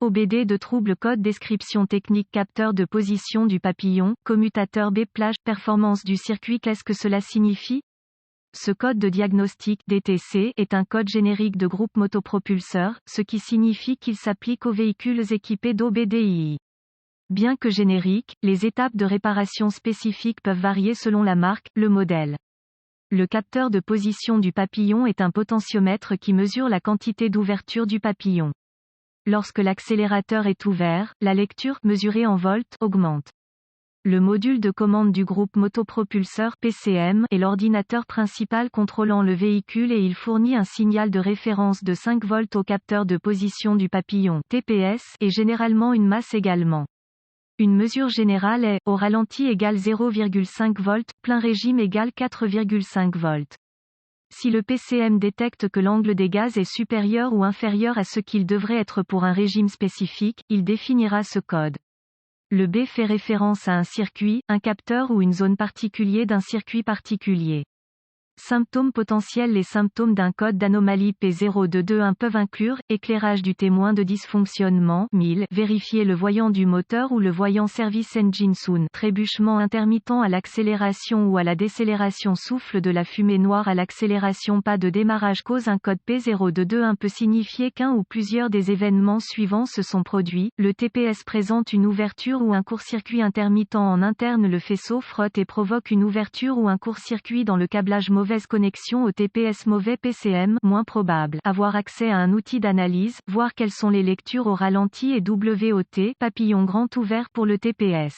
OBD de trouble code description technique capteur de position du papillon, commutateur B plage, performance du circuit. Qu'est-ce que cela signifie? Ce code de diagnostic DTC est un code générique de groupe motopropulseur, ce qui signifie qu'il s'applique aux véhicules équipés d'OBDII. Bien que génériques, les étapes de réparation spécifiques peuvent varier selon la marque, le modèle. Le capteur de position du papillon est un potentiomètre qui mesure la quantité d'ouverture du papillon. Lorsque l'accélérateur est ouvert, la lecture, mesurée en volts, augmente. Le module de commande du groupe motopropulseur PCM est l'ordinateur principal contrôlant le véhicule et il fournit un signal de référence de 5 volts au capteur de position du papillon TPS et généralement une masse également. Une mesure générale est, au ralenti égale 0,5 volts, plein régime égale 4,5 volts. Si le PCM détecte que l'angle des gaz est supérieur ou inférieur à ce qu'il devrait être pour un régime spécifique, il définira ce code. Le B fait référence à un circuit, un capteur ou une zone particulière d'un circuit particulier. Symptômes potentiels. Les symptômes d'un code d'anomalie P0221 peuvent inclure, éclairage du témoin de dysfonctionnement, 1000, vérifier le voyant du moteur ou le voyant service engine soon, trébuchement intermittent à l'accélération ou à la décélération, souffle de la fumée noire à l'accélération, pas de démarrage. Cause. Un code P0221 peut signifier qu'un ou plusieurs des événements suivants se sont produits. Le TPS présente une ouverture ou un court-circuit intermittent en interne. Le faisceau frotte et provoque une ouverture ou un court-circuit dans le câblage. Mauvaise connexion au TPS. Mauvais PCM, moins probable. Avoir accès à un outil d'analyse, voir quelles sont les lectures au ralenti et WOT, papillon grand ouvert pour le TPS.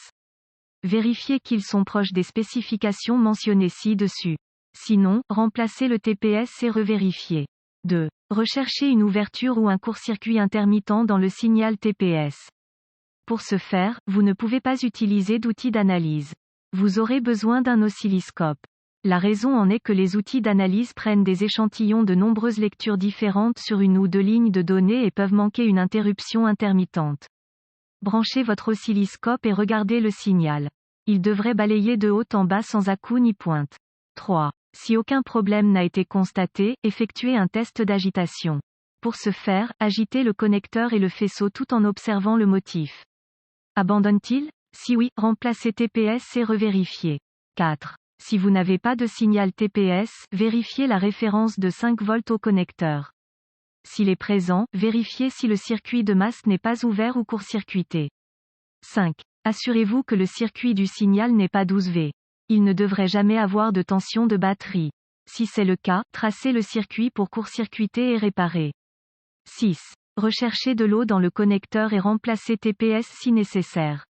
Vérifier qu'ils sont proches des spécifications mentionnées ci-dessus. Sinon, remplacer le TPS et revérifier. 2. Rechercher une ouverture ou un court-circuit intermittent dans le signal TPS. Pour ce faire, vous ne pouvez pas utiliser d'outil d'analyse. Vous aurez besoin d'un oscilloscope. La raison en est que les outils d'analyse prennent des échantillons de nombreuses lectures différentes sur une ou deux lignes de données et peuvent manquer une interruption intermittente. Branchez votre oscilloscope et regardez le signal. Il devrait balayer de haut en bas sans à-coups ni pointe. 3. Si aucun problème n'a été constaté, effectuez un test d'agitation. Pour ce faire, agitez le connecteur et le faisceau tout en observant le motif. Abandonne-t-il? Si oui, remplacez TPS et revérifiez. 4. Si vous n'avez pas de signal TPS, vérifiez la référence de 5 volts au connecteur. S'il est présent, vérifiez si le circuit de masse n'est pas ouvert ou court-circuité. 5. Assurez-vous que le circuit du signal n'est pas 12V. Il ne devrait jamais avoir de tension de batterie. Si c'est le cas, tracez le circuit pour court-circuiter et réparer. 6. Recherchez de l'eau dans le connecteur et remplacez TPS si nécessaire.